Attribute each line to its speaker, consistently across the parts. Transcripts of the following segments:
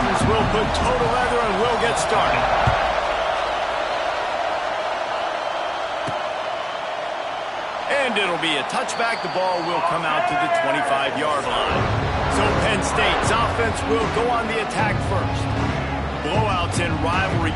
Speaker 1: Spartans will put total leather and will get started. And it'll be a touchback. The ball will come out to the 25-yard line. So Penn State's offense will go on the attack first. Blowouts in rivalry.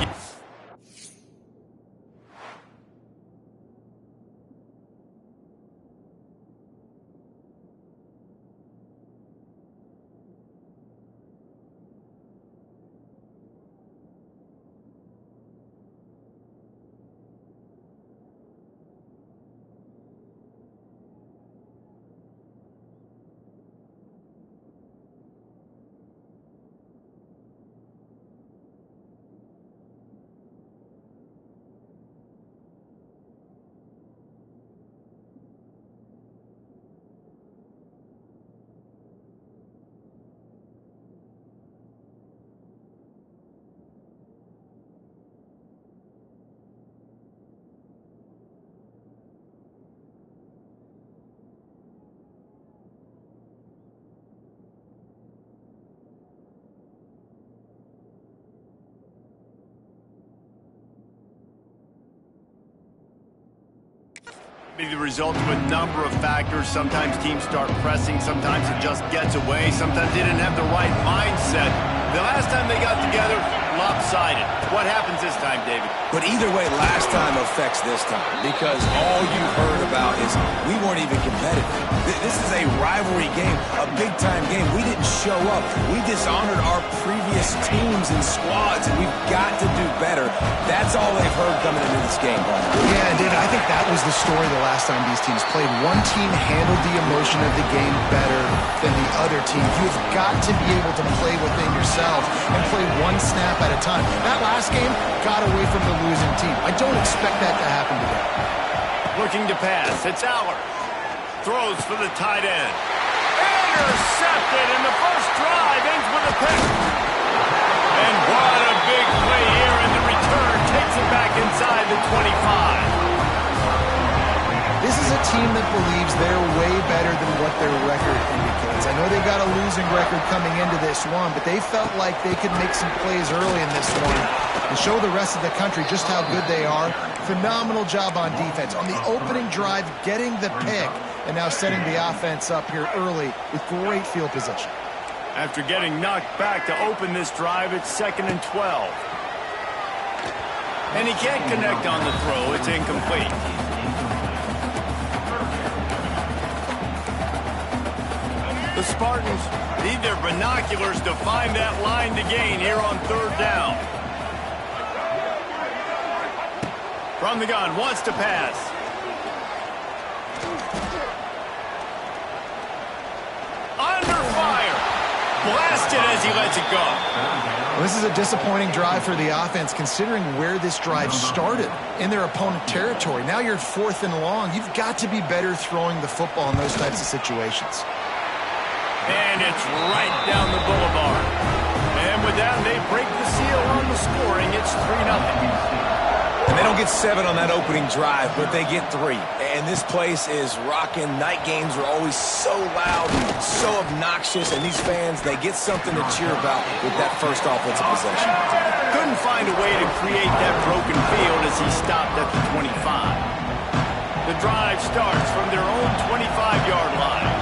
Speaker 1: Be the result of a number of factors. Sometimes teams start pressing, sometimes it just gets away, sometimes they didn't have the right mindset. The last time they got together, lopsided. What happens this time, David?
Speaker 2: But either way, last time affects this time, because all you heard about is we weren't even competitive. This is a rivalry game, a big-time game. We didn't show up. We dishonored our previous teams and squads, and we've got to do better. That's all they've heard coming into this game, Brian.
Speaker 3: Yeah, and David, I think that was the story the last time these teams played. One team handled the emotion of the game better than the other team. You've got to be able to play within yourself and play one snap at a time. That last game got away from the losing team. I don't expect that to happen today.
Speaker 1: Looking to pass, it's Aller. Throws for the tight end. Intercepted, and the first drive ends with a pick. And what a big play here, and the return takes it back inside the 25.
Speaker 3: This is a team that believes they're way better than what their record indicates. I know they got a losing record coming into this one, but they felt like they could make some plays early in this one and show the rest of the country just how good they are. Phenomenal job on defense. On the opening drive, getting the pick, and now setting the offense up here early with great field position.
Speaker 1: After getting knocked back to open this drive, it's 2nd and 12. And he can't connect on the throw. It's incomplete. The Spartans need their binoculars to find that line to gain here on 3rd down. From the gun, wants to pass. Under fire. Blasted as he lets it go.
Speaker 3: Well, this is a disappointing drive for the offense, considering where this drive started, in their opponent territory. Now you're 4th and long. You've got to be better throwing the football in those types of situations.
Speaker 1: And it's right down the boulevard. And with that, they break the seal on the scoring. It's 3-0.
Speaker 2: And they don't get 7 on that opening drive, but they get 3. And this place is rocking. Night games are always so loud, so obnoxious, and these fans, they get something to cheer about with that first offensive possession.
Speaker 1: Couldn't find a way to create that broken field as he stopped at the 25. The drive starts from their own 25-yard line.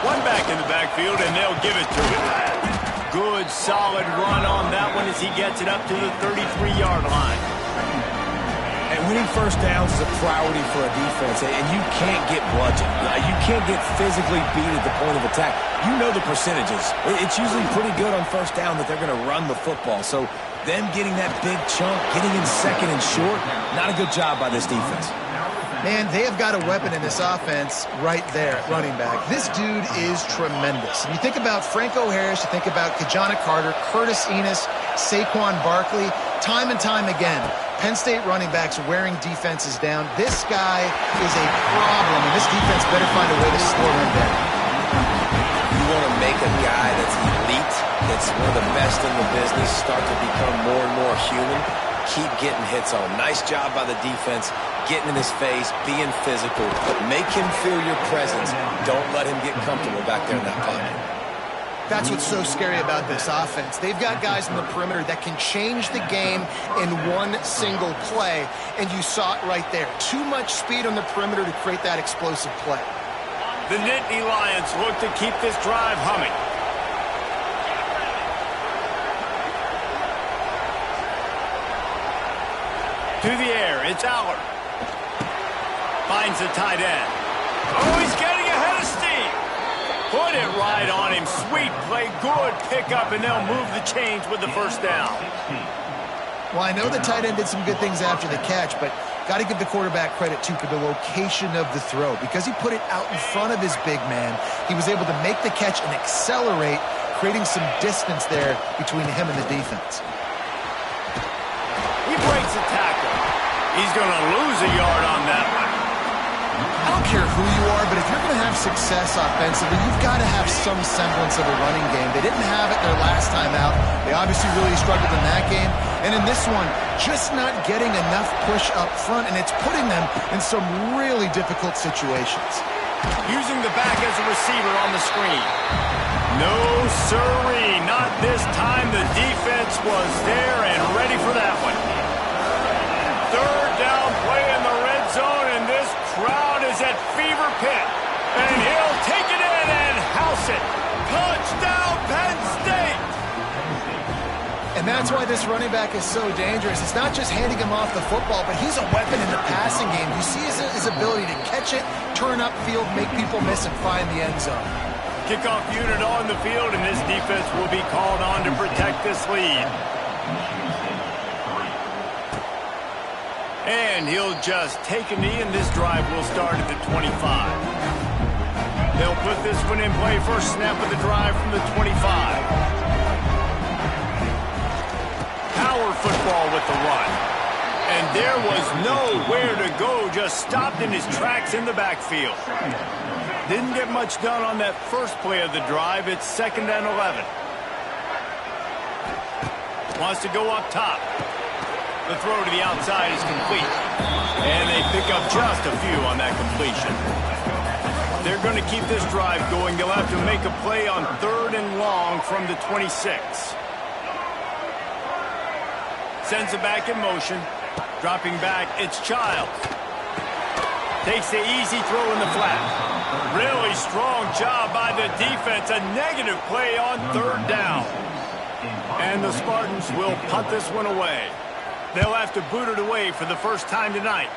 Speaker 1: One back in the backfield, and they'll give it to him. Good, solid run on that one as he gets it up to the 33-yard line.
Speaker 2: And winning first downs is a priority for a defense, and you can't get bludgeoned. You can't get physically beat at the point of attack. You know the percentages. It's usually pretty good on first down that they're going to run the football. So them getting that big chunk, getting in 2nd and short, not a good job by this defense.
Speaker 3: Man, they have got a weapon in this offense right there at running back. This dude is tremendous. And you think about Franco Harris, you think about Kajana Carter, Curtis Enos, Saquon Barkley, time and time again, Penn State running backs wearing defenses down. This guy is a problem, and this defense better find a way to slow him down.
Speaker 2: You want to make a guy that's elite, that's one of the best in the business, start to become more and more human. Keep getting hits on him. Nice job by the defense, getting in his face, being physical. Make him feel your presence. Don't let him get comfortable back there in that pocket.
Speaker 3: That's what's so scary about this offense. They've got guys in the perimeter that can change the game in one single play, and you saw it right there. Too much speed on the perimeter to create that explosive play.
Speaker 1: The Nittany Lions look to keep this drive humming. To the air, it's Aller. Finds the tight end. Oh, he's getting ahead of steam. Put it right on him. Sweet play, good pickup, and they'll move the chains with the first down.
Speaker 3: Well, I know the tight end did some good things after the catch, but got to give the quarterback credit, too, for the location of the throw. Because he put it out in front of his big man, he was able to make the catch and accelerate, creating some distance there between him and the defense.
Speaker 1: He breaks a tackle. He's going to lose a yard on that one.
Speaker 3: I don't care who you are, but if you're going to have success offensively, you've got to have some semblance of a running game. They didn't have it their last time out. They obviously really struggled in that game. And in this one, just not getting enough push up front, and it's putting them in some really difficult situations.
Speaker 1: Using the back as a receiver on the screen. No siree, not this time. The defense was there and ready for that one. Third down play in the red zone, and this crowd is at fever pitch. And he'll take it in and house it. Touchdown, Penn State!
Speaker 3: And that's why this running back is so dangerous. It's not just handing him off the football, but he's a weapon in the passing game. You see his ability to catch it, turn upfield, make people miss, and find the end zone.
Speaker 1: Kickoff unit on the field, and this defense will be called on to protect this lead. And he'll just take a knee, and this drive will start at the 25. They'll put this one in play. First snap of the drive from the 25. Power football with the run. And there was nowhere to go, just stopped in his tracks in the backfield. Didn't get much done on that first play of the drive. It's 2nd and 11. Wants to go up top. The throw to the outside is complete. And they pick up just a few on that completion. They're going to keep this drive going. They'll have to make a play on 3rd and long from the 26. Sends it back in motion. Dropping back, it's Childs. Takes the easy throw in the flat. Really strong job by the defense. A negative play on 3rd down. And the Spartans will punt this one away. They'll have to boot it away for the first time tonight.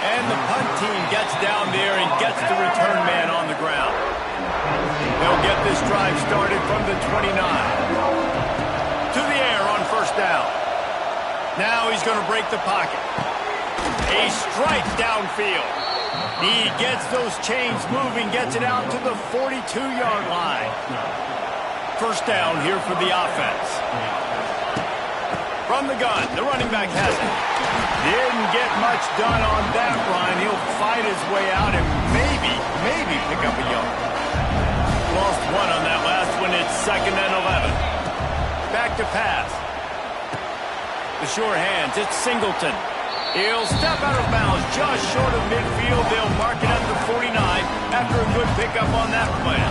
Speaker 1: And the punt team gets down there and gets the return man on the ground. They'll get this drive started from the 29. To the air on 1st down. Now he's going to break the pocket. A strike downfield. He gets those chains moving, gets it out to the 42-yard line. 1st down here for the offense. From the gun, the running back has it. Didn't get much done on that run. He'll fight his way out and maybe pick up a yard. Lost one on that last one. It's 2nd and 11. Back to pass. The sure hands, it's Singleton. He'll step out of bounds just short of midfield. They'll mark it at the 49 after a good pickup on that play.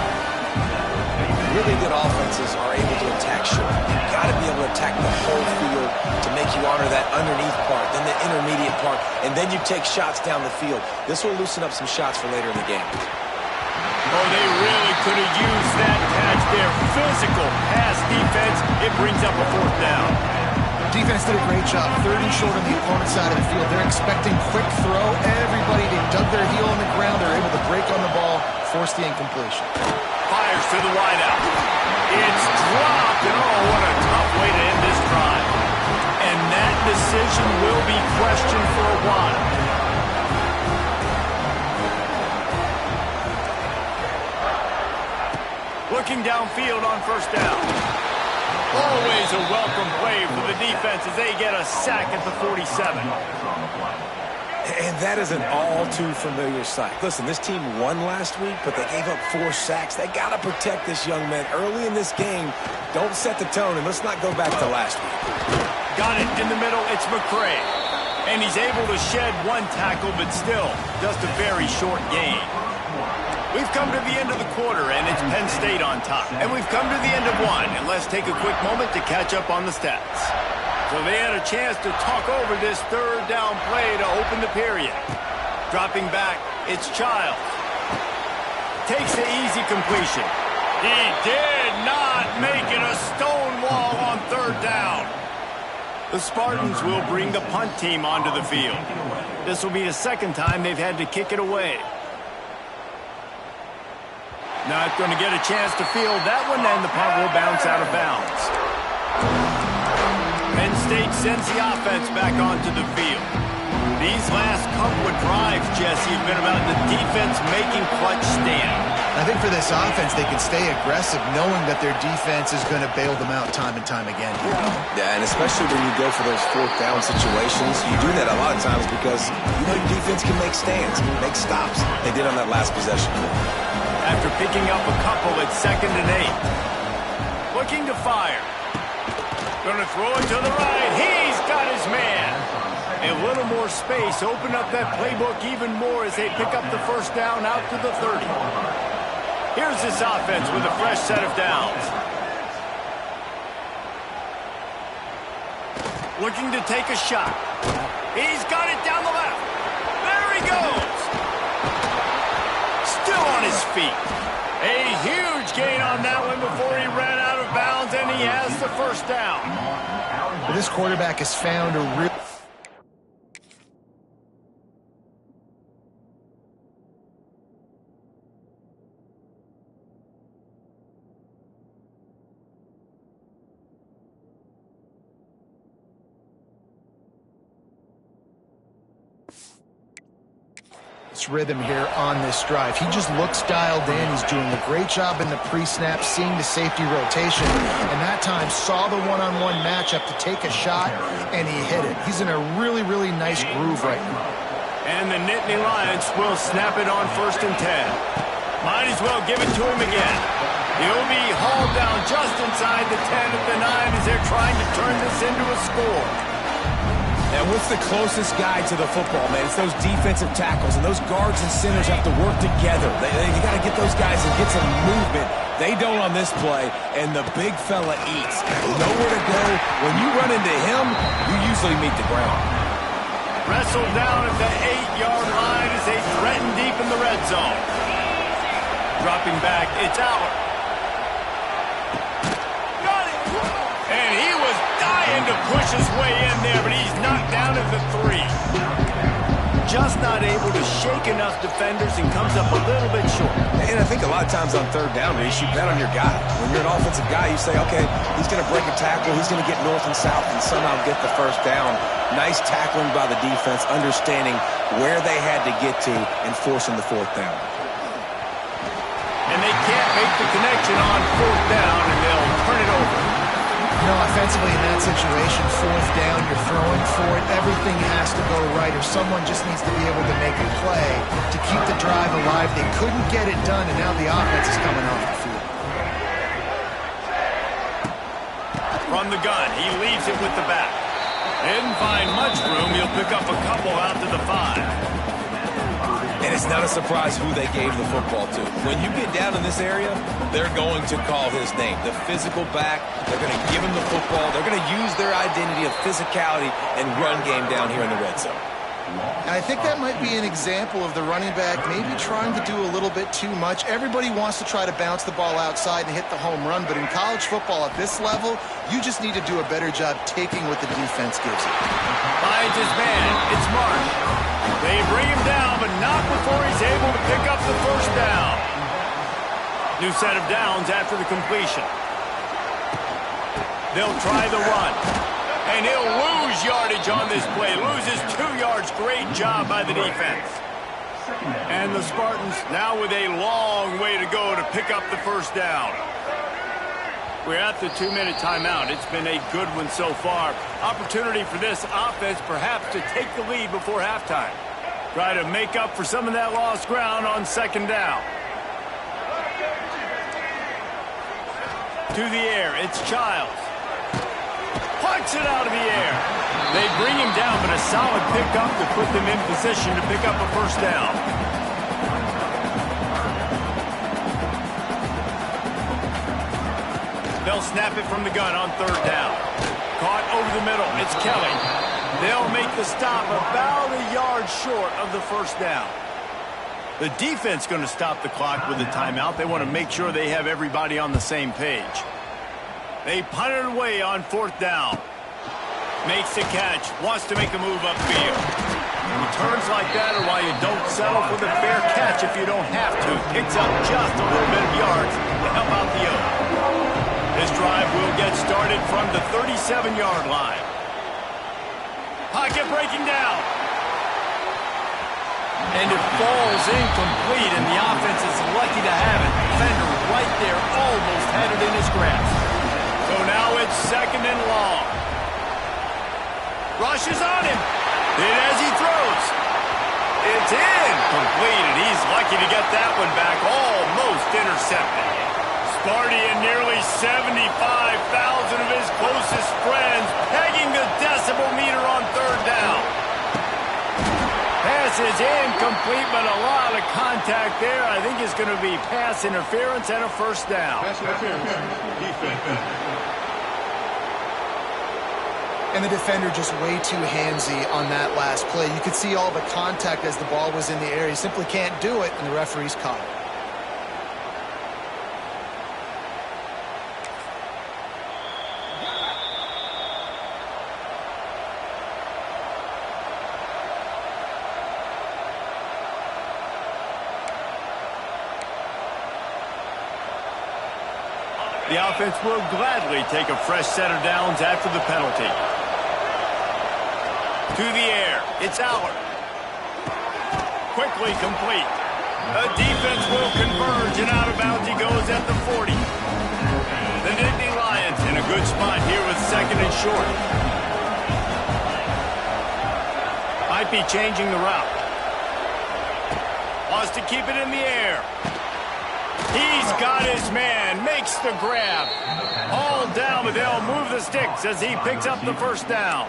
Speaker 4: Really good offenses are able to attack short. You've got to be able to attack the whole field to make you honor that underneath part, then the intermediate part, and then you take shots down the field. This will loosen up some shots for later in the game.
Speaker 1: Oh, they really could have used that catch there. Physical pass defense. It brings up a 4th down.
Speaker 3: Defense did a great job. 3rd and short on the opponent's side of the field. They're expecting quick throw. Everybody, they dug their heel on the ground. They're able to break on the ball, force the incompletion.
Speaker 1: Fires to the wideout. It's dropped, and oh, what a tough way to end this drive. And that decision will be questioned for a while. Looking downfield on 1st down. Always a welcome play for the defense as they get a sack at the 47.
Speaker 4: And that is an all-too-familiar sight. Listen, this team won last week, but they gave up 4 sacks. They got to protect this young man early in this game. Don't set the tone, and let's not go back to last week.
Speaker 1: Got it in the middle. It's McCray. And he's able to shed 1 tackle, but still just a very short gain. We've come to the end of the quarter, and it's Penn State on top. And we've come to the end of one, and let's take a quick moment to catch up on the stats. So they had a chance to talk over this third down play to open the period. Dropping back, it's Childs. Takes the easy completion. He did not make it a stone wall on third down. The Spartans will bring the punt team onto the field. This will be the second time they've had to kick it away. Not going to get a chance to field that one, and the punt will bounce out of bounds. Penn State sends the offense back onto the field. These last couple of drives, Jesse, have been about the defense making clutch stand.
Speaker 3: I think for this offense, they can stay aggressive knowing that their defense is going to bail them out time and time again.
Speaker 4: Yeah, and especially when you go for those fourth down situations, you do that a lot of times because you know your defense can make stands, make stops. They did on that last possession.
Speaker 1: After picking up a couple at 2nd and 8. Looking to fire. Going to throw it to the right. He's got his man. A little more space. Open up that playbook even more as they pick up the first down out to the 30. Here's this offense with a fresh set of downs. Looking to take a shot. He's got it down the left. There he goes. Still on his feet. A huge gain on that one before he ran out of bounds, and he has the first down.
Speaker 3: This quarterback has found a real... rhythm here on this drive. He just looks dialed in. He's doing a great job in the pre-snap, seeing the safety rotation, and that time saw the one-on-one matchup to take a shot, and he hit it. He's in a really, really nice groove right now.
Speaker 1: And the Nittany Lions will snap it on 1st and 10. Might as well give it to him again. He'll be hauled down just inside the 10 at the 9 as they're trying to turn this into a score.
Speaker 4: And what's the closest guy to the football, man? It's those defensive tackles, and those guards and centers have to work together. You got to get those guys and get some movement. They don't on this play, and the big fella eats. Nowhere to go. When you run into him, you usually meet the ground.
Speaker 1: Wrestled down at the 8-yard line as they threaten deep in the red zone. Dropping back, it's Aller. And he was dying to push his way in there, but he's knocked down at the 3. Just not able to shake enough defenders and comes up a little bit short.
Speaker 4: And I think a lot of times on third down, Reese, you bet on your guy. When you're an offensive guy, you say, okay, he's going to break a tackle, he's going to get north and south and somehow get the first down. Nice tackling by the defense, understanding where they had to get to and forcing the 4th down.
Speaker 1: And they can't make the connection on 4th down, and they'll turn it over.
Speaker 3: You know, offensively in that situation, 4th down, you're throwing for it. Everything has to go right, or someone just needs to be able to make a play to keep the drive alive. They couldn't get it done, and now the offense is coming off the field.
Speaker 1: From the gun, he leaves it with the back. Didn't find much room. He'll pick up a couple out to the 5.
Speaker 4: And it's not a surprise who they gave the football to. When you get down in this area, they're going to call his name. The physical back, they're going to give him the football. They're going to use their identity of physicality and run game down here in the red zone.
Speaker 3: I think that might be an example of the running back maybe trying to do a little bit too much. Everybody wants to try to bounce the ball outside and hit the home run, but in college football at this level, you just need to do a better job taking what the defense gives you.
Speaker 1: Finds his man. It's Marsh. They bring him down, but not before he's able to pick up the first down. New set of downs after the completion. They'll try the run. And he'll lose yardage on this play. Loses 2 yards. Great job by the defense. And the Spartans now with a long way to go to pick up the first down. We're at the 2-minute timeout. It's been a good one so far. Opportunity for this offense perhaps to take the lead before halftime. Try to make up for some of that lost ground on 2nd down. To the air, it's Childs. Punts it out of the air. They bring him down, but a solid pickup to put them in position to pick up a first down. They'll snap it from the gun on third down. Caught over the middle. It's Kelly. They'll make the stop about a yard short of the first down. The defense going to stop the clock with a timeout. They want to make sure they have everybody on the same page. They punt it away on fourth down. Makes the catch. Wants to make a move upfield. Returns like that are why you don't settle for the fair catch if you don't have to. Picks up just a little bit of yards to help out the O. This drive will get started from the 37-yard line. Pocket breaking down. And it falls incomplete, and the offense is lucky to have it. Defender right there almost had it in his grasp. So now it's second and long. Rushes on him. Hit as he throws. It's incomplete, and he's lucky to get that one back. Almost intercepted. Sparty and nearly 75,000 of his closest friends pegging the decibel meter on third down. Pass is incomplete, but a lot of contact there. I think it's going to be pass interference and a first down.
Speaker 5: Pass interference. Defense.
Speaker 3: And the defender just way too handsy on that last play. You could see all the contact as the ball was in the air. He simply can't do it, and the referee's caught it.
Speaker 1: The offense will gladly take a fresh set of downs after the penalty. To the air. It's Aller. Quickly complete. The defense will converge, and out of bounds he goes at the 40. The Nittany Lions in a good spot here with second and short. Might be changing the route. Wants to keep it in the air. He's got his man, makes the grab. All down, but they'll move the sticks as he picks up the first down.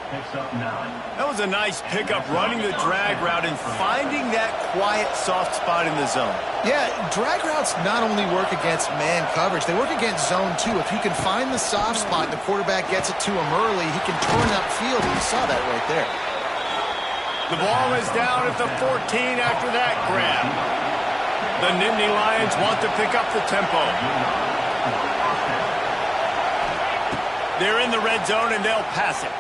Speaker 1: That was a nice pickup, running the drag route and finding that quiet, soft spot in the zone.
Speaker 3: Yeah, drag routes not only work against man coverage, they work against zone too. If you can find the soft spot and the quarterback gets it to him early, he can turn upfield, and you saw that right there.
Speaker 1: The ball is down at the 14 after that grab. The Nittany Lions want to pick up the tempo. They're in the red zone, and they'll pass it.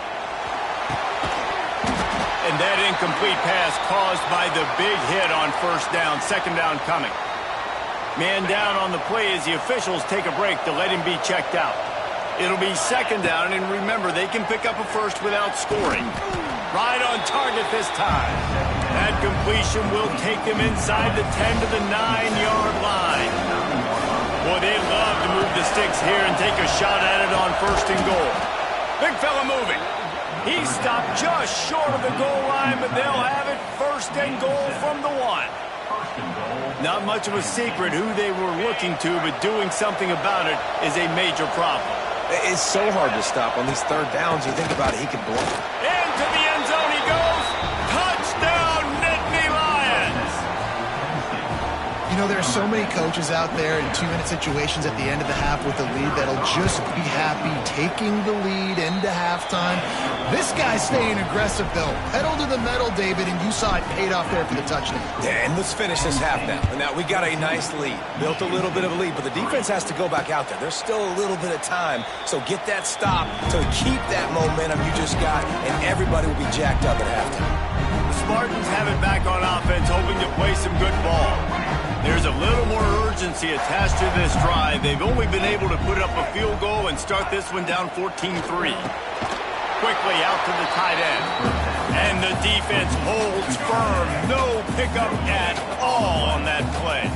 Speaker 1: And that incomplete pass caused by the big hit on first down. Second down coming. Man down on the play as the officials take a break to let him be checked out. It'll be second down, and remember, they can pick up a first without scoring. Right on target this time. That completion will take them inside the 10 to the 9-yard line. Boy, they love to move the sticks here and take a shot at it on first and goal. Big fella moving. He stopped just short of the goal line, but they'll have it first and goal from the 1. Not much of a secret who they were looking to, but doing something about it is a major problem.
Speaker 4: It's so hard to stop on these third downs. You think about it, he could blow it.
Speaker 1: Into the end zone he goes. Touchdown, Nittany Lions!
Speaker 3: You know, there are so many coaches out there in 2-minute situations at the end of the half with the lead that'll just be happy taking the lead into halftime. This guy's staying aggressive, though. Pedal to the metal, David, and you saw it paid off there for the touchdown.
Speaker 4: Yeah, and let's finish this half now. Now, we got a nice lead. Built a little bit of a lead, but the defense has to go back out there. There's still a little bit of time, so get that stop to keep that momentum you just got, and everybody will be jacked up at halftime.
Speaker 1: The Spartans have it back on offense, hoping to play some good ball. There's a little more urgency attached to this drive. They've only been able to put up a field goal and start this one down 14-3. Quickly out to the tight end. And the defense holds firm. No pickup at all on that play.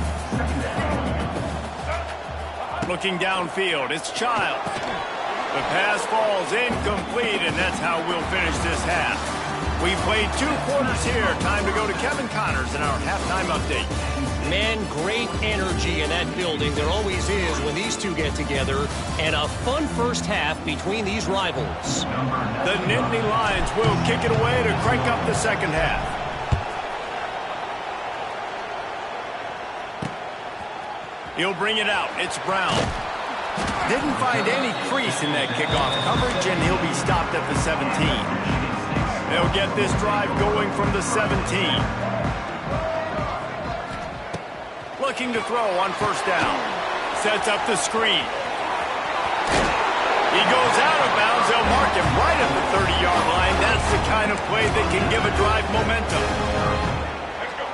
Speaker 1: Looking downfield, it's Childs. The pass falls incomplete, and that's how we'll finish this half. We've played 2 quarters here. Time to go to Kevin Connors in our halftime update.
Speaker 6: Man, great energy in that building. There always is when these two get together. And a fun first half between these rivals.
Speaker 1: The Nittany Lions will kick it away to crank up the second half. He'll bring it out. It's Brown. Didn't find any crease in that kickoff coverage, and he'll be stopped at the 17. They'll get this drive going from the 17. Looking to throw on first down. Sets up the screen. He goes out of bounds. They'll mark him right at the 30-yard line. That's the kind of play that can give a drive momentum.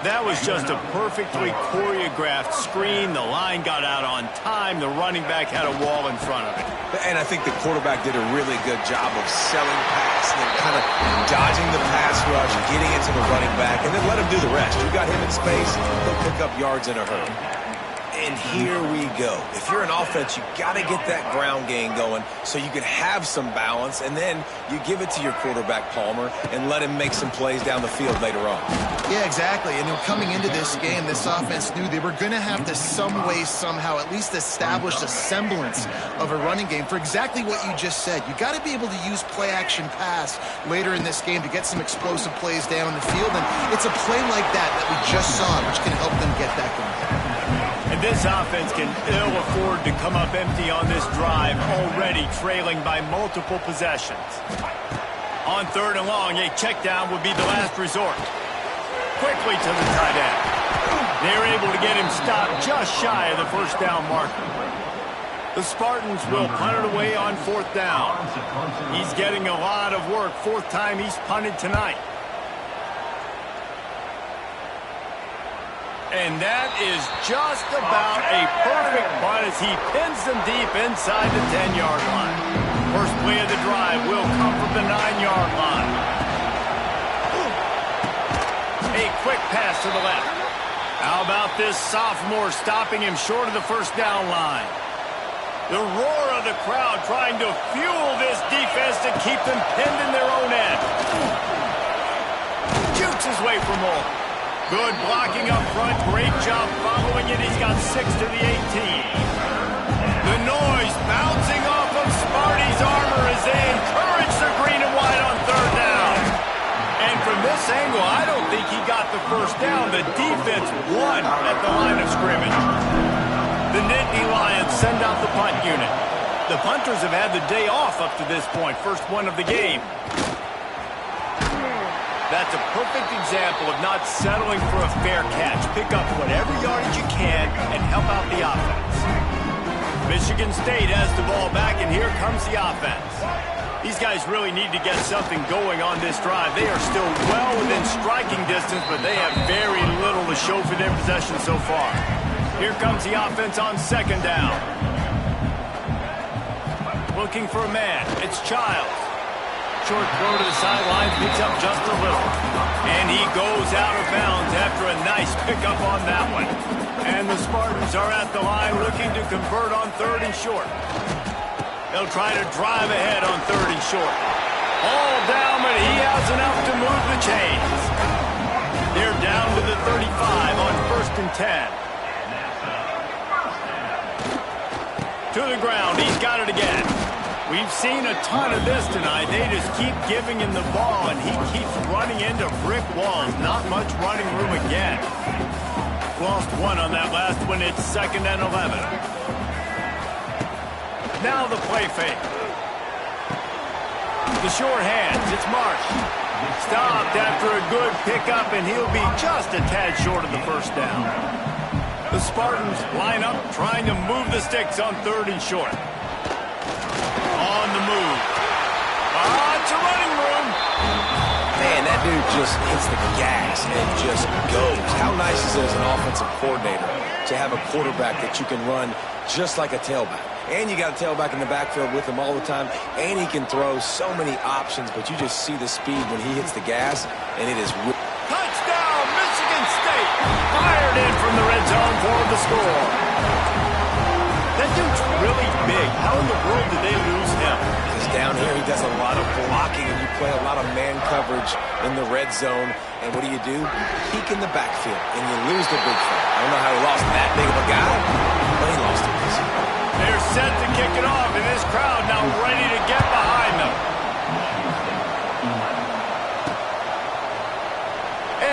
Speaker 1: That was just a perfectly choreographed screen. The line got out on time. The running back had a wall in front of it.
Speaker 4: And I think the quarterback did a really good job of selling pass and then kind of dodging the pass rush, getting it to the running back, and then let him do the rest. You got him in space, he'll pick up yards in a hurry. And here we go. If you're an offense, you got to get that ground game going so you can have some balance, and then you give it to your quarterback, Palmer, and let him make some plays down the field later on.
Speaker 3: Yeah, exactly. And coming into this game, this offense knew they were going to have to some way, somehow, at least establish a semblance of a running game for exactly what you just said. You got to be able to use play-action pass later in this game to get some explosive plays down the field, and it's a play like that we just saw, which can help them get that going.
Speaker 1: And this offense can ill afford to come up empty on this drive, already trailing by multiple possessions. On third and long, a check down would be the last resort. Quickly to the tight end. They're able to get him stopped just shy of the first down marker. The Spartans will punt it away on fourth down. He's getting a lot of work. Fourth time he's punted tonight. And that is just about a perfect punt as he pins them deep inside the 10-yard line. First play of the drive will come from the 9-yard line. A quick pass to the left. How about this sophomore stopping him short of the first down line? The roar of the crowd trying to fuel this defense to keep them pinned in their own end. Jukes his way for more. Good blocking up front. Great job following it. He's got 6 to the 18. The noise bouncing off of Sparty's armor as they encourage the green and white on third down. And from this angle, I don't think he got the first down. The defense won at the line of scrimmage. The Nittany Lions send out the punt unit. The punters have had the day off up to this point. First one of the game. That's a perfect example of not settling for a fair catch. Pick up whatever yardage you can and help out the offense. Michigan State has the ball back, and here comes the offense. These guys really need to get something going on this drive. They are still well within striking distance, but they have very little to show for their possession so far. Here comes the offense on second down. Looking for a man. It's Childs. Short throw to the sideline, picks up just a little. And he goes out of bounds after a nice pickup on that one. And the Spartans are at the line looking to convert on third and short. They'll try to drive ahead on third and short. All down, but he has enough to move the chains. They're down to the 35 on first and 10. To the ground, he's got it again. We've seen a ton of this tonight. They just keep giving him the ball, and he keeps running into brick walls. Not much running room again. Lost one on that last one. It's second and 11. Now the play fake. The short hands. It's Marsh. Stopped after a good pickup, and he'll be just a tad short of the first down. The Spartans line up, trying to move the sticks on third and short. On the move. It's a running room.
Speaker 4: Man, that dude just hits the gas and just goes. How nice is it as an offensive coordinator to have a quarterback that you can run just like a tailback? And you got a tailback in the backfield with him all the time, and he can throw so many options, but you just see the speed when he hits the gas, and it is...
Speaker 1: Touchdown, Michigan State. Fired in from the red zone for the score. That dude's really big. How in the world did they lose him?
Speaker 4: Because down here he does a lot of blocking, and you play a lot of man coverage in the red zone. And what do? Peek in the backfield, and you lose the big fella. I don't know how he lost that big of a guy, but he lost him.
Speaker 1: They're set to kick it off, and this crowd now ready to get behind them.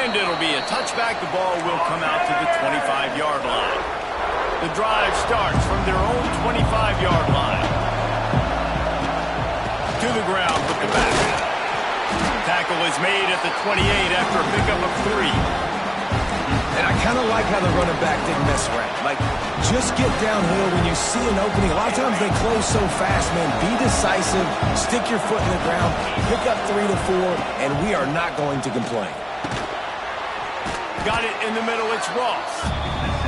Speaker 1: And it'll be a touchback. The ball will come out to the 25-yard line. The drive starts from their own 25-yard line. To the ground with the back. Tackle is made at the 28 after a pickup of 3.
Speaker 2: And I kind of like how the running back didn't mess around. Like, just get downhill when you see an opening. A lot of times they close so fast, man. Be decisive, stick your foot in the ground, pick up 3 to 4, and we are not going to complain.
Speaker 1: Got it in the middle, it's Ross.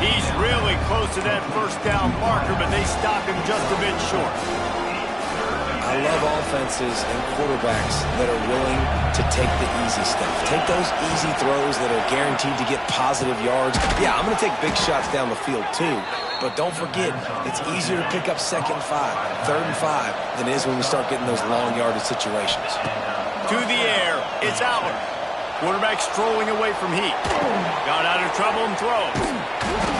Speaker 1: He's really close to that first down marker, but they stop him just a bit short.
Speaker 4: I love offenses and quarterbacks that are willing to take the easy stuff. Take those easy throws that are guaranteed to get positive yards. Yeah, I'm going to take big shots down the field too, but don't forget, it's easier to pick up 2nd and 5, 3rd and 5 than it is when we start getting those long yardage situations.
Speaker 1: To the air, it's Aller. Quarterback strolling away from heat. Got out of trouble and throws.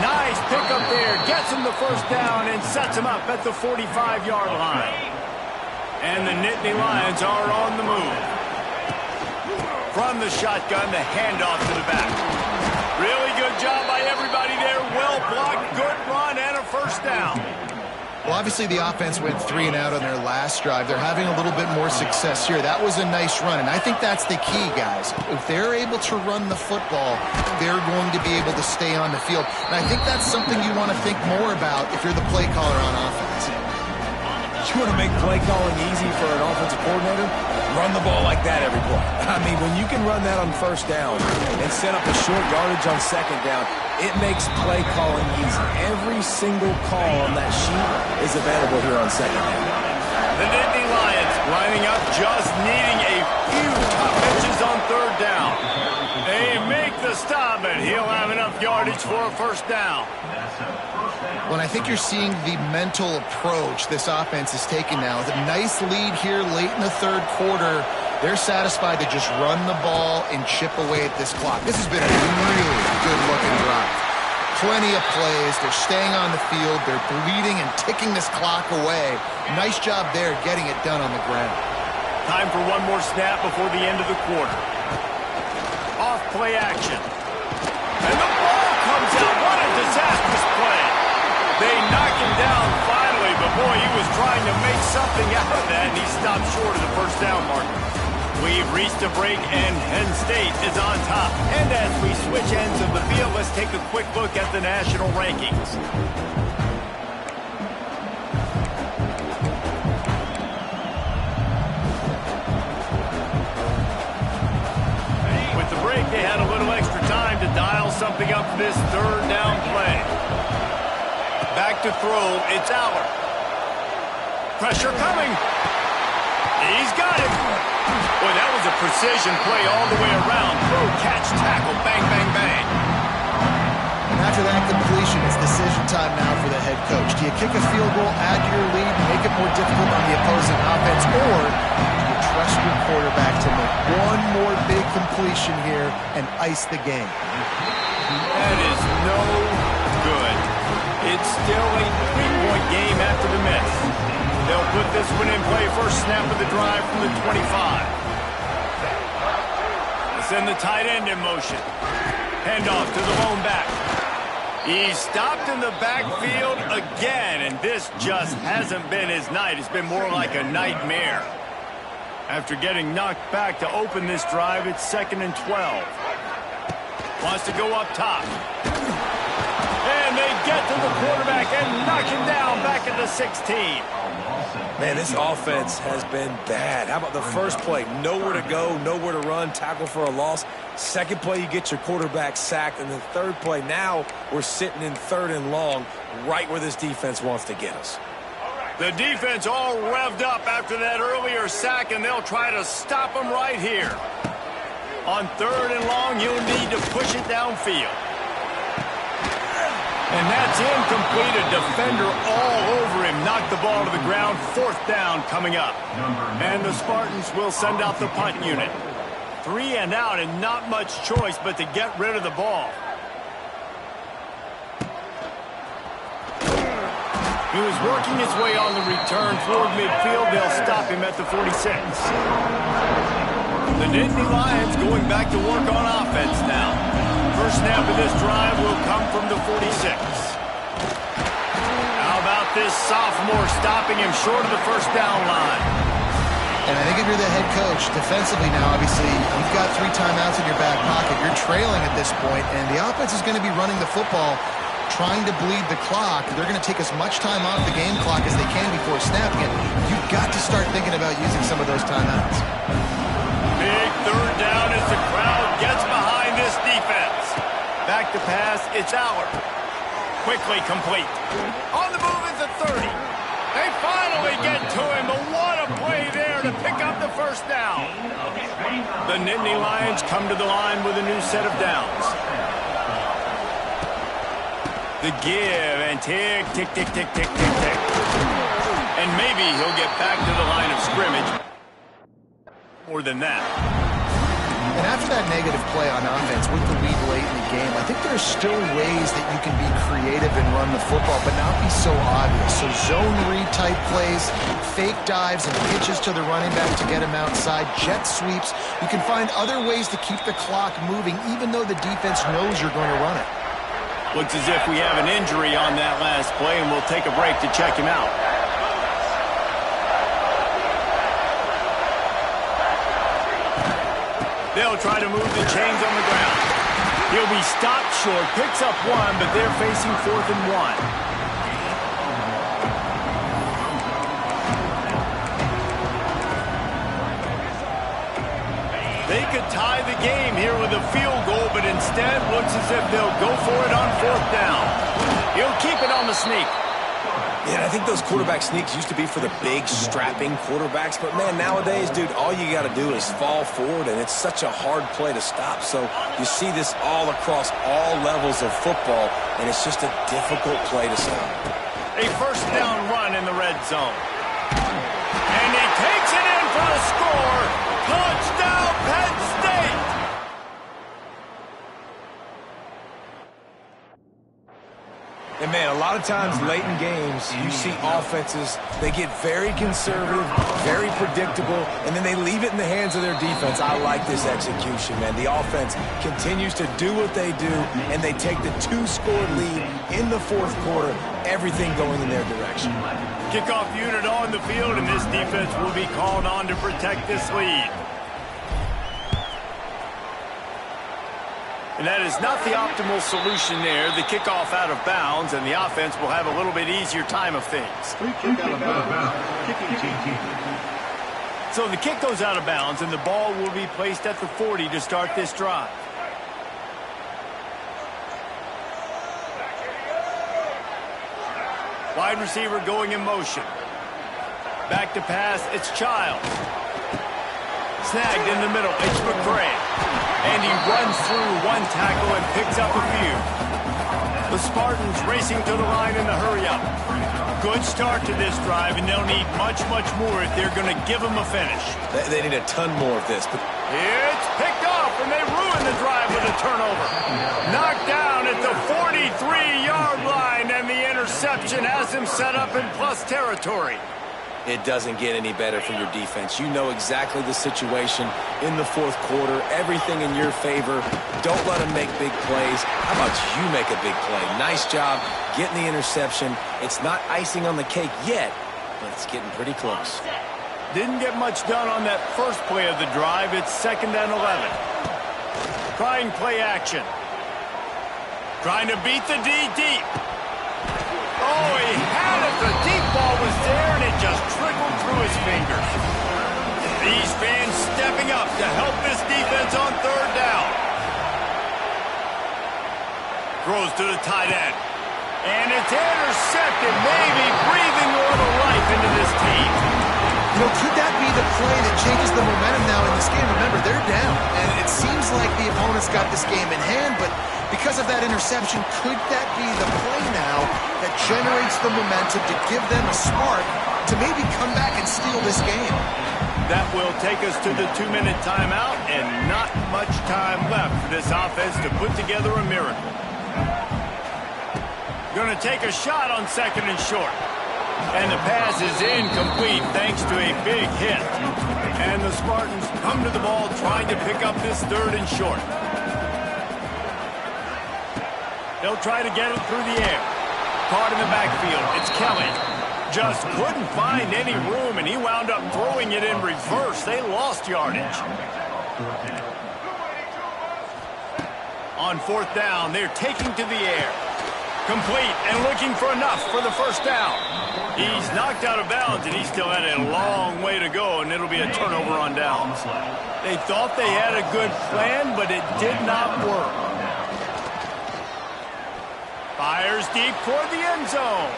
Speaker 1: Nice pickup there. Gets him the first down and sets him up at the 45-yard line. And the Nittany Lions are on the move. From the shotgun, the handoff to the back. Really good job by everybody there. Well blocked, good run, and a first down.
Speaker 3: Well, obviously the offense went 3 and out on their last drive. They're having a little bit more success here. That was a nice run, and I think that's the key, guys. If they're able to run the football, they're going to be able to stay on the field. And I think that's something you want to think more about if you're the play caller on offense.
Speaker 2: You want to make play calling easy for an offensive coordinator? Run the ball like that every play. I mean, when you can run that on first down and set up a short yardage on second down, it makes play calling easy. Every single call on that sheet is available here on second down.
Speaker 1: The Nittany Lions lining up, just needing a few tough pitches on 3rd down. They make the stop, and he'll have enough yardage for a first down.
Speaker 3: Well, I think you're seeing the mental approach this offense is taking now. With a nice lead here late in the 3rd quarter, they're satisfied to just run the ball and chip away at this clock. This has been a really good-looking drive. Plenty of plays. They're staying on the field. They're bleeding and ticking this clock away. Nice job there getting it done on the ground.
Speaker 1: Time for one more snap before the end of the quarter. Off play action. And the ball comes out. What a disastrous play. They knock him down finally, but boy, he was trying to make something out of that, and he stopped short of the first down marker. We've reached a break, and Penn State is on top. And as we switch ends of the field, let's take a quick look at the national rankings. With the break, they had a little extra time to dial something up for this 3rd down play. Back to throw, it's Aller. Pressure coming. He's got it. Boy, that was a precision play all the way around. Throw, catch, tackle, bang, bang, bang.
Speaker 3: And after that completion, it's decision time now for the head coach. Do you kick a field goal, add to your lead, make it more difficult on the opposing offense, or do you trust your quarterback to make one more big completion here and ice the game?
Speaker 1: That is no good. It's still a 3-point game after the miss. They'll put this one in play. First snap of the drive from the 25. They send the tight end in motion. Handoff to the lone back. He's stopped in the backfield again, and this just hasn't been his night. It's been more like a nightmare. After getting knocked back to open this drive, it's 2nd and 12. Wants to go up top. And they get to the quarterback and knock him down back at the 16.
Speaker 2: Man, this offense has been bad. How about the first play? Nowhere to go, nowhere to run, tackle for a loss. Second play, you get your quarterback sacked. And the 3rd play, now we're sitting in 3rd and long, right where this defense wants to get us.
Speaker 1: The defense all revved up after that earlier sack, and they'll try to stop them right here. On 3rd and long, you'll need to push it downfield. And that's incomplete. A defender all over him. Knocked the ball to the ground. 4th down coming up. And the Spartans will send out the punt unit. 3 and out, and not much choice but to get rid of the ball. He was working his way on the return toward midfield. They'll stop him at the 46. The Nittany Lions going back to work on offense now. First snap of this drive will come from the 46. this sophomore stopping him short of the first down line.
Speaker 3: And I think if you're the head coach, defensively now, obviously, you've got 3 timeouts in your back pocket. You're trailing at this point, and the offense is going to be running the football, trying to bleed the clock. They're going to take as much time off the game clock as they can before snapping it. You've got to start thinking about using some of those timeouts.
Speaker 1: Big third down as the crowd gets behind this defense. Back to pass, it's Aller. Quickly complete. On the move is the 30. They finally get to him, but what a play there to pick up the first down. The Nittany Lions come to the line with a new set of downs. The give and tick, tick, tick, tick, tick, tick, tick. And maybe he'll get back to the line of scrimmage. More than that.
Speaker 3: And after that negative play on offense with the lead late in the game, I think there's still ways that you can be creative and run the football, but not be so obvious. So zone read type plays, fake dives and pitches to the running back to get him outside, jet sweeps. You can find other ways to keep the clock moving, even though the defense knows you're going to run it.
Speaker 1: Looks as if we have an injury on that last play, and we'll take a break to check him out. They'll try to move the chains on the ground. He'll be stopped short, picks up 1, but they're facing 4th and 1. They could tie the game here with a field goal, but instead looks as if they'll go for it on 4th down. He'll keep it on the sneak.
Speaker 4: Yeah, I think those quarterback sneaks used to be for the big, strapping quarterbacks. But, man, nowadays, dude, all you got to do is fall forward, and it's such a hard play to stop. So you see this all across all levels of football, and it's just a difficult play to stop.
Speaker 1: A first down run in the red zone. And he takes it in for the score. Touchdown, Penn State!
Speaker 4: And, man, a lot of times late in games, you see offenses, they get very conservative, very predictable, and then they leave it in the hands of their defense. I like this execution, man. The offense continues to do what they do, and they take the 2-score lead in the 4th quarter, everything going in their direction.
Speaker 1: Kickoff unit on the field, and this defense will be called on to protect this lead. And that is not the optimal solution there. The kickoff out of bounds, and the offense will have a little bit easier time of things.
Speaker 5: Free kick out of bounds. Kicking team.
Speaker 1: So the kick goes out of bounds, and the ball will be placed at the 40 to start this drive. Wide receiver going in motion. Back to pass, it's Childs. Snagged in the middle, it's McCray. And he runs through 1 tackle and picks up a few. The Spartans racing to the line in the hurry-up. Good start to this drive, and they'll need much, much more if they're going to give them a finish.
Speaker 4: They need a ton more of this. But
Speaker 1: It's picked off, and they ruin the drive with a turnover. Knocked down at the 43-yard line, and the interception has him set up in plus territory.
Speaker 4: it doesn't get any better for your defense. You know exactly the situation in the 4th quarter, everything in your favor. Don't let them make big plays. How about you make a big play? Nice job getting the interception. It's not icing on the cake yet, but it's getting pretty close.
Speaker 1: Didn't get much done on that first play of the drive. It's 2nd and 11. Trying play action. Trying to beat the D deep. Oh, he had it. The deep ball was there, and it just trickled through his fingers. These fans stepping up to help this defense on 3rd down. Throws to the tight end. And it's intercepted, maybe breathing a little life into this team.
Speaker 3: You know, could that be the play that changes the momentum now in this game? Remember, they're down, and it seems like the opponent's got this game in hand, but because of that interception, could that be the play now that generates the momentum to give them a spark to maybe come back and steal this game?
Speaker 1: That will take us to the 2-minute timeout, and not much time left for this offense to put together a miracle. Going to take a shot on 2nd and short. And the pass is incomplete thanks to a big hit. And the Spartans come to the ball trying to pick up this 3rd and short. They'll try to get it through the air. caught in the backfield. It's Kelly. Just couldn't find any room, and he wound up throwing it in reverse. They lost yardage. On fourth down, they're taking to the air. Complete and looking for enough for the first down. He's knocked out of bounds, and he still had a long way to go, and it'll be a turnover on downs. They thought they had a good plan, but it did not work. Fires deep toward the end zone.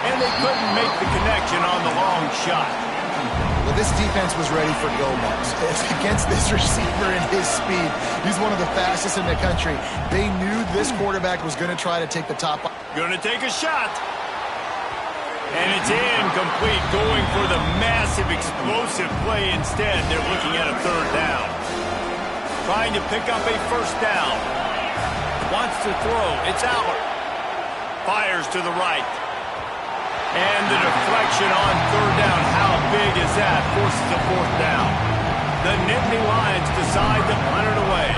Speaker 1: And they couldn't make the connection on the long shot.
Speaker 3: Well, this defense was ready for Gomez. Against this receiver and his speed, he's one of the fastest in the country. They knew this quarterback was going to try to take the top.
Speaker 1: Going to take a shot. And it's incomplete, going for the massive explosive play instead. They're looking at a third down. Trying to pick up a first down. Wants to throw. It's Allard. Fires to the right. And the deflection on third down. How big is that? Forces a fourth down. The Nittany Lions decide to punt it away.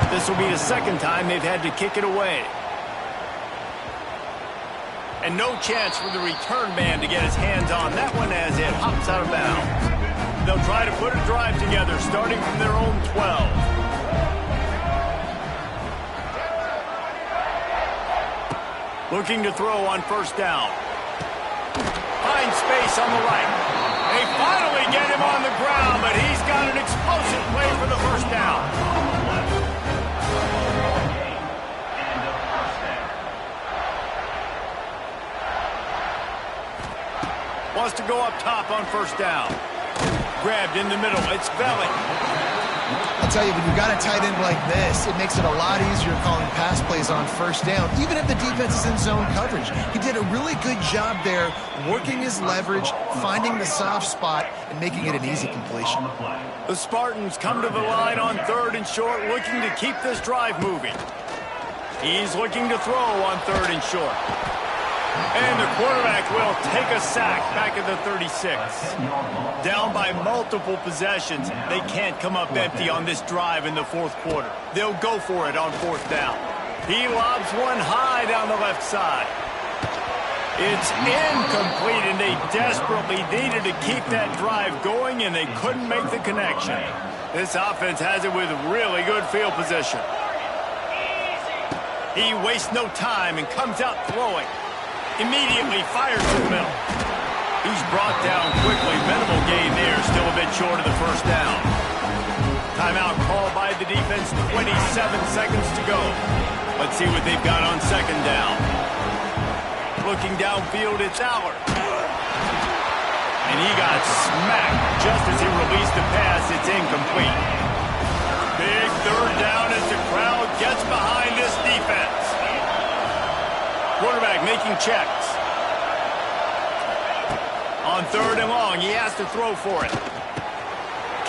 Speaker 1: This will be the second time they've had to kick it away. And no chance for the return man to get his hands on that one as it hops out of bounds. They'll try to put a drive together starting from their own 12. Looking to throw on first down. Finds space on the right. They finally get him on the ground, but he's got an explosive play for the first down. Wants to go up top on first down. Grabbed in the middle. It's Belly.
Speaker 3: I'll tell you, when you've got a tight end like this, it makes it a lot easier calling pass plays on first down, even if the defense is in zone coverage. He did a really good job there, working his leverage, finding the soft spot, and making it an easy completion.
Speaker 1: The Spartans come to the line on third and short, looking to keep this drive moving. He's looking to throw on third and short. And the quarterback will take a sack back at the 36. Down by multiple possessions, they can't come up empty on this drive in the fourth quarter. They'll go for it on fourth down. He lobs one high down the left side. It's incomplete, and they desperately needed to keep that drive going, and they couldn't make the connection. This offense has it with really good field position. He wastes no time and comes out throwing. Immediately fires to the middle. He's brought down quickly. Minimal gain there. Still a bit short of the first down. Timeout called by the defense. 27 seconds to go. Let's see what they've got on second down. Looking downfield, it's Allard. And he got smacked just as he released the pass. It's incomplete. Big third down as the crowd gets behind this defense. Quarterback making checks. On third and long, he has to throw for it.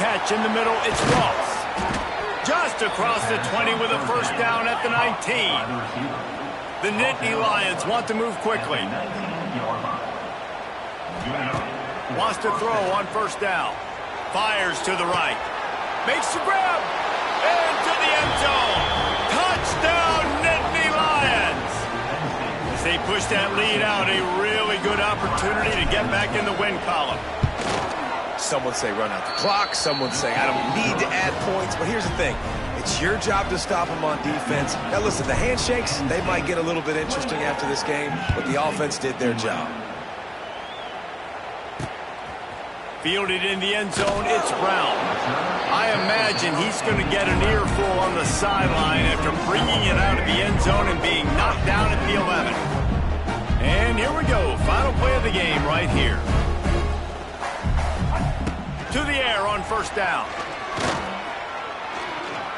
Speaker 1: Catch in the middle, it's Ross. Just across the 20 with a first down at the 19. The Nittany Lions want to move quickly. Wants to throw on first down. Fires to the right. Makes the grab. Into the end zone. Touchdown, Nittany Lions. They push that lead out, a really good opportunity to get back in the win column.
Speaker 4: Some would say run out the clock. Some would say I don't need to add points. But here's the thing. It's your job to stop them on defense. Now, listen, the handshakes, they might get a little bit interesting after this game, but the offense did their job.
Speaker 1: Fielded in the end zone, it's Brown. I imagine he's going to get an earful on the sideline after bringing it out of the end zone and being knocked down at the 11. And here we go, final play of the game right here. To the air on first down.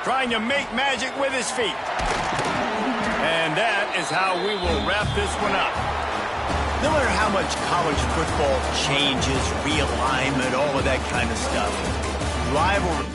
Speaker 1: Trying to make magic with his feet. And that is how we will wrap this one up. No matter how much college football changes, realignment, all of that kind of stuff, rivalry